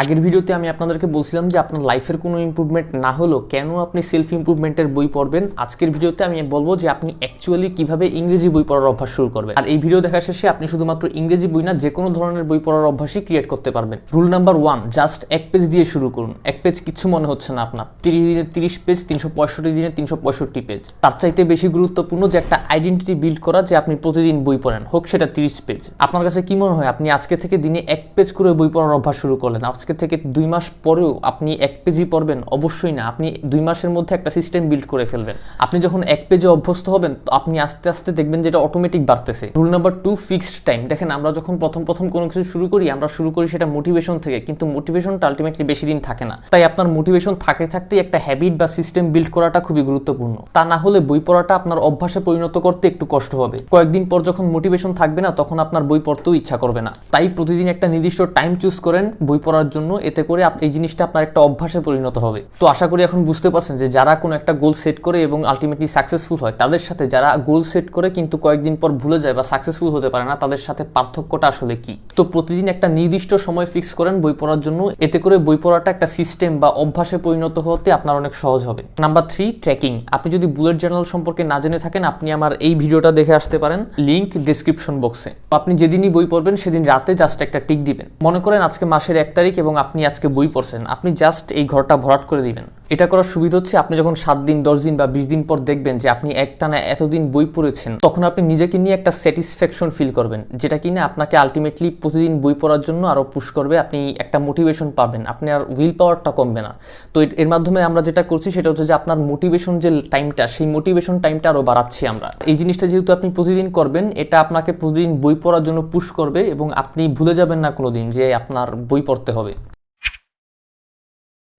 আগের ভিডিওতে আমি আপনাদেরকে বলছিলাম যে আপনার লাইফের কোনো ইমপ্রুভমেন্ট না হলেও কেন আপনি সেলফ ইমপ্রুভমেন্টের বই পড়বেন। আজকের ভিডিওতে আমি বলবো যে আপনি অ্যাকচুয়ালি কিভাবে ইংরেজি বই পড়ার অভ্যাস শুরু করবেন। আর এই ভিডিও দেখা শেষে আপনি শুধুমাত্র ইংরেজি বই না, যে কোনো ধরনের বই পড়ার অভ্যাসই ক্রিয়েট করতে পারবেন। রুল নাম্বার 1, জাস্ট এক পেজ দিয়ে শুরু করুন। এক পেজ কিচ্ছু মনে হচ্ছে না আপনার, 30 দিনে 30 পেজ, 365 দিনে 365 পেজ। তার চাইতে বেশি গুরুত্বপূর্ণ যে একটা আইডেন্টিটি বিল্ড করা, যে আপনি প্রতিদিন বই পড়েন, হোক সেটা 30 পেজ। আপনার কাছে কি মনে হয় আপনি আজকে থেকে দিনে এক পেজ করে বই পড়ার অভ্যাস শুরু করলেন, আজকে থেকে 2 মাস পরেও আপনি এক পেজই পড়বেন? অবশ্যই না। আপনি 2 মাসের মধ্যে একটা সিস্টেম বিল্ড করে ফেলবেন। আপনি যখন এক পেজে অভ্যস্ত হবেন, আপনি আস্তে আস্তে দেখবেন যে এটা অটোমেটিক বাড়তেছে। Rule number 2, fixed time. দেখেন, আমরা যখন প্রথম কোনো কিছু শুরু করি, আমরা শুরু করি সেটা মোটিভেশন থেকে, কিন্তু মোটিভেশনটা আলটিমেটলি বেশি দিন থাকে না। তাই আপনার মোটিভেশন থাকতেই একটা হ্যাবিট বা সিস্টেম বিল্ড করাটা খুবই গুরুত্বপূর্ণ। তা না হলে বই পড়াটা আপনার অভ্যাসে পরিণত করতে একটু কষ্ট হবে। কয়েকদিন পর যখন মোটিভেশন থাকবে না, তখন আপনার বই পড়তেও ইচ্ছা করবে না। তাই প্রতিদিন একটা নির্দিষ্ট টাইম চুজ করেন বই পড়ার জন্য, এতে করে এই জিনিসটা আপনার একটা অভ্যাসে পরিণত হবে। তো আশা করি এখন বুঝতে পারছেন যে যারা কোনো একটা গোল সেট করে এবং আলটিমেটলি সাকসেসফুল হয়, তাদের সাথে যারা গোল সেট করে কিন্তু কয়েকদিন পর ভুলে যায় বা সাকসেসফুল হতে পারে না, তাদের সাথে পার্থক্যটা আসলে কি। তো প্রতিদিন একটা নির্দিষ্ট সময় ফিক্স করেন বই পড়ার জন্য, এতে করে বই পড়াটা একটা সিস্টেম বা অভ্যাসে পরিণত হতে আপনার অনেক সহজ হবে। Number 3, tracking. আপনি যদি বুলেট জার্নাল সম্পর্কে না জেনে থাকেন, আপনি আমার এই ভিডিওটা দেখে আসতে পারেন, লিংক ডেসক্রিপশন বক্সে। আপনি যেদিনই বই পড়বেন সেদিন রাতে জাস্ট একটা টিক দিবেন। মনে করেন আজকে মাসের 1 তারিখ এবং আপনি আজকে বই পড়ছেন, আপনি জাস্ট এই ঘরটা ভরাট করে দিবেন। এটা করার সুবিধা হচ্ছে, আপনি যখন 7 দিন, 10 দিন বা 20 দিন পর দেখবেন যে আপনি একটানা এতদিন বই পড়েছেন, তখন আপনি নিজেকে নিয়ে একটা স্যাটিসফ্যাকশন ফিল করবেন, যেটা কিনা আপনাকে আলটিমেটলি প্রতিদিন বই পড়ার জন্য আরো পুশ করবে। আপনি একটা মোটিভেশন পাবেন, আপনি আর উইল পাওয়ারটা কমবে না। তো এর মাধ্যমে আমরা যেটা করছি সেটা হচ্ছে যে আপনার মোটিভেশন যে টাইমটা, সেই মোটিভেশন টাইমটা আরো বাড়াচ্ছি আমরা। এই জিনিসটা যেহেতু আপনি প্রতিদিন করবেন, এটা আপনাকে প্রতিদিন বই পড়ার জন্য পুশ করবে এবং আপনি ভুলে যাবেন না কোনোদিন যে আপনার বই পড়তে হবে।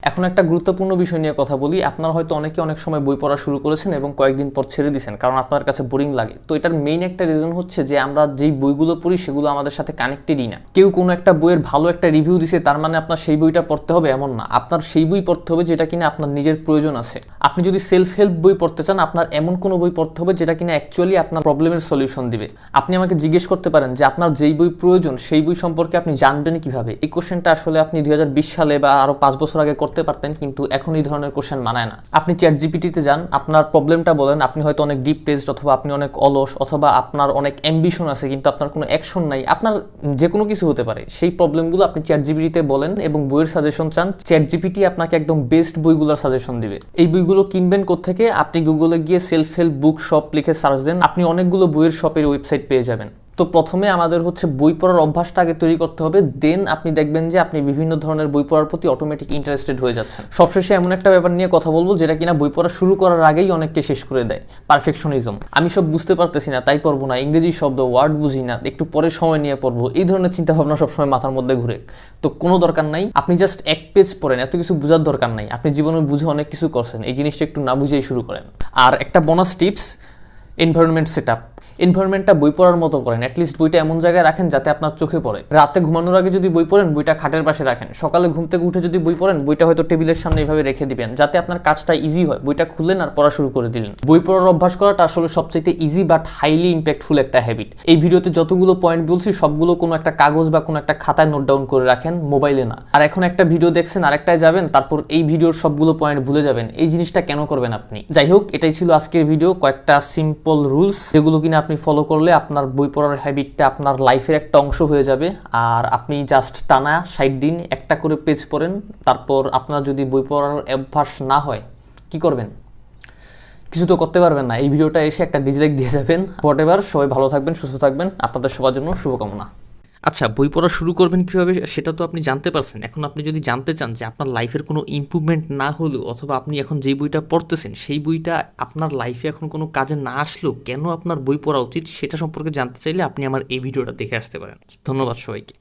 এখন একটা গুরুত্বপূর্ণ বিষয় নিয়ে কথা বলি। আপনারা হয়তো অনেকে অনেক সময় বই পড়া শুরু করেছেন এবং কয়েকদিন পর ছেড়ে দিয়েছেন, কারণ আপনার কাছে বোরিং লাগে। তো এটার মেইন একটা রিজন হচ্ছে যে আমরা যেই বইগুলো পড়ি সেগুলো আমাদের সাথে কানেক্টেডই না। কেউ কোনো একটা বইয়ের ভালো একটা রিভিউ দিছে, তার মানে আপনার সেই বইটা পড়তে হবে এমন না। আপনার সেই বই পড়তে হবে যেটা কিনা আপনার নিজের প্রয়োজন আছে। আপনি যদি সেলফ হেল্প বই পড়তে চান, আপনার এমন কোনো বই পড়তে হবে যেটা কিনা অ্যাকচুয়ালি আপনার প্রবলেমের সলিউশন দিবে। আপনি আমাকে জিজ্ঞেস করতে পারেন যে আপনার যেই বই প্রয়োজন সেই বই সম্পর্কে আপনি জানবেন কিভাবে। এই কোশ্চেনটা আসলে আপনি 2020 সালে বা আরো 5 বছর আগে করতে পারতেন, কিন্তু এখন এই ধরনের কোশ্চেন মানায় না। আপনি চ্যাট জিপিটিতে যান, আপনার প্রবলেমটা বলেন। আপনি হয়তো অনেক ডিপ্রেসড, অথবা আপনি অনেক অলস, অথবা আপনার অনেক অ্যাম্বিশন আছে কিন্তু আপনার কোনো অ্যাকশন নাই, আপনার যে কোনো কিছু হতে পারে। সেই প্রবলেমগুলো আপনি চ্যাট জিপিটিতে বলেন এবং বইয়ের সাজেশন চান। চ্যাট জিপিটি আপনাকে একদম বেস্ট বইগুলোর সাজেশন দিবে। এই বইগুলো কিনবেন কোত্থেকে? আপনি গুগলে গিয়ে সেলফ হেল্প বুক শপ লিখে সার্চ দেন, আপনি অনেকগুলো বইয়ের শপের ওয়েবসাইট পেয়ে যাবেন। তো প্রথমে আমাদের হচ্ছে বই পড়ার অভ্যাসটা আগে তৈরি করতে হবে, দেন আপনি দেখবেন যে আপনি বিভিন্ন ধরনের বই পড়ার প্রতি অটোমেটিক ইন্টারেস্টেড হয়ে যাচ্ছেন। সবশেষে এমন একটা ব্যাপার নিয়ে কথা বলবো যেটা কিনা বই পড়া শুরু করার আগেই অনেককে শেষ করে দেয়, পারফেকশনিজম। আমি সব বুঝতে পারতেছি না তাই পড়বো না, ইংরেজি শব্দ ওয়ার্ড বুঝি না, একটু পরে সময় নিয়ে পড়বো, এই ধরনের চিন্তা ভাবনা সবসময় মাথার মধ্যে ঘুরে। তো কোনো দরকার নাই, আপনি জাস্ট এক পেজ পড়েন, এত কিছু বোঝার দরকার নাই। আপনি জীবনে বুঝে অনেক কিছু করছেন, এই জিনিসটা একটু না বুঝেই শুরু করেন। আর একটা বোনাস টিপস, এনভায়রনমেন্ট সেটআপ। এনভায়রনমেন্টটা বই পড়ার মতো করেন। অ্যাটলিস্ট বইটা এমন জায়গায় রাখেন যাতে আপনার চোখে পড়ে। রাতে ঘুমানোর আগে যদি বই পড়েন, বইটা খাটের পাশে রাখেন। সকালে ঘুম থেকে উঠে যদি বই পড়েন, বইটা হয়তো টেবিলের সামনে এইভাবে রেখে দিবেন, যাতে আপনার কাজটা ইজি হয়। বইটা খুললেন আর পড়া শুরু করে দিলেন। বই পড়ার অভ্যাস করাটা আসলে সবচেয়ে ইজি বাট হাইলি ইম্প্যাক্টফুল একটা হ্যাবিট। এই ভিডিওতে যতগুলো পয়েন্ট বলছি সবগুলো কোনো একটা কাগজ বা কোনো একটা খাতায় নোট ডাউন করে রাখেন, মোবাইলে না। আর এখন একটা ভিডিও দেখছেন, আরেকটায় যাবেন, তারপর এই ভিডিওর সবগুলো পয়েন্ট ভুলে যাবেন। এই জিনিসটা কেন করবেন আপনি? যাই হোক, এটাই ছিল আজকের ভিডিও। কয়েকটা সিম্পল রুলস যেগুলো কিনা আপনি ফলো করলে আপনার বই পড়ার হ্যাবিটটা আপনার লাইফের একটা অংশ হয়ে যাবে। আর আপনি জাস্ট টানা 60 দিন একটা করে পেজ পড়েন। তারপর আপনার যদি বই পড়ার অভ্যাস না হয়, কি করবেন? কিছু তো করতে পারবেন না। এই ভিডিওটা এসে একটা ডিসলাইক দিয়ে যাবেন। হোয়াটএভার, সবাই ভালো থাকবেন, সুস্থ থাকবেন। আপনাদের সবার জন্য শুভকামনা। আচ্ছা, বই পড়া শুরু করবেন কীভাবে সেটা তো আপনি জানতে পারছেন। এখন আপনি যদি জানতে চান যে আপনার লাইফের কোনো ইমপ্রুভমেন্ট না হলেও, অথবা আপনি এখন যেই বইটা পড়তেছেন সেই বইটা আপনার লাইফে এখন কোনো কাজে না আসলেও কেন আপনার বই পড়া উচিত, সেটা সম্পর্কে জানতে চাইলে আপনি আমার এই ভিডিওটা দেখে আসতে পারেন। ধন্যবাদ সবাইকে।